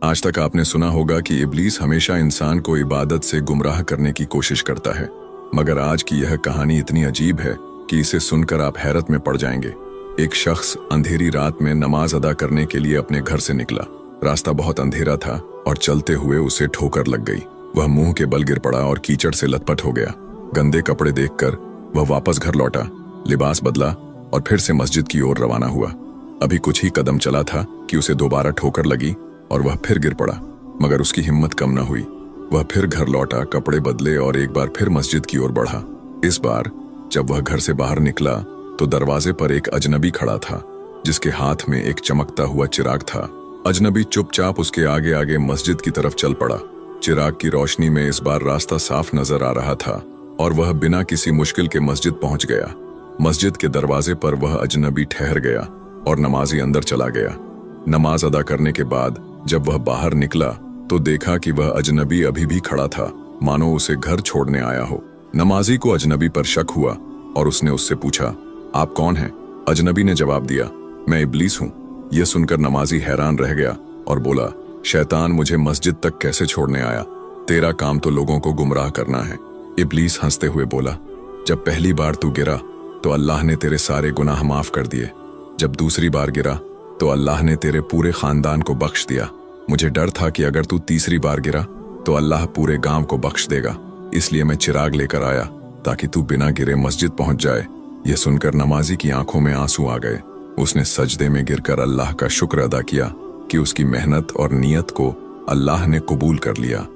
आज तक आपने सुना होगा कि इब्लीस हमेशा इंसान को इबादत से गुमराह करने की कोशिश करता है, मगर आज की यह कहानी इतनी अजीब है कि इसे सुनकर आप हैरत में पड़ जाएंगे। एक शख्स अंधेरी रात में नमाज अदा करने के लिए अपने घर से निकला। रास्ता बहुत अंधेरा था और चलते हुए उसे ठोकर लग गई। वह मुंह के बल गिर पड़ा और कीचड़ से लथपथ हो गया। गंदे कपड़े देखकर वह वापस घर लौटा, लिबास बदला और फिर से मस्जिद की ओर रवाना हुआ। अभी कुछ ही कदम चला था कि उसे दोबारा ठोकर लगी और वह फिर गिर पड़ा, मगर उसकी हिम्मत कम न हुई। वह फिर घर लौटा, कपड़े बदले और एक बार फिर मस्जिद की ओर बढ़ा। इस बार जब वह घर से बाहर निकला तो दरवाजे पर एक अजनबी खड़ा था, जिसके हाथ में एक चमकता हुआ चिराग था। अजनबी चुपचाप उसके आगे आगे मस्जिद की तरफ चल पड़ा। चिराग की रोशनी में इस बार रास्ता साफ नजर आ रहा था और वह बिना किसी मुश्किल के मस्जिद पहुंच गया। मस्जिद के दरवाजे पर वह अजनबी ठहर गया और नमाजी अंदर चला गया। नमाज अदा करने के बाद जब वह बाहर निकला तो देखा कि वह अजनबी अभी भी खड़ा था, मानो उसे घर छोड़ने आया हो। नमाजी को अजनबी पर शक हुआ और उसने उससे पूछा, आप कौन हैं? अजनबी ने जवाब दिया, मैं इब्लीस हूँ। यह सुनकर नमाजी हैरान रह गया और बोला, शैतान मुझे मस्जिद तक कैसे छोड़ने आया? तेरा काम तो लोगों को गुमराह करना है। इब्लीस हंसते हुए बोला, जब पहली बार तू गिरा तो अल्लाह ने तेरे सारे गुनाह माफ कर दिए। जब दूसरी बार गिरा तो अल्लाह ने तेरे पूरे खानदान को बख्श दिया। मुझे डर था कि अगर तू तीसरी बार गिरा तो अल्लाह पूरे गांव को बख्श देगा, इसलिए मैं चिराग लेकर आया ताकि तू बिना गिरे मस्जिद पहुंच जाए। यह सुनकर नमाजी की आंखों में आंसू आ गए। उसने सजदे में गिरकर अल्लाह का शुक्र अदा किया कि उसकी मेहनत और नियत को अल्लाह ने कबूल कर लिया।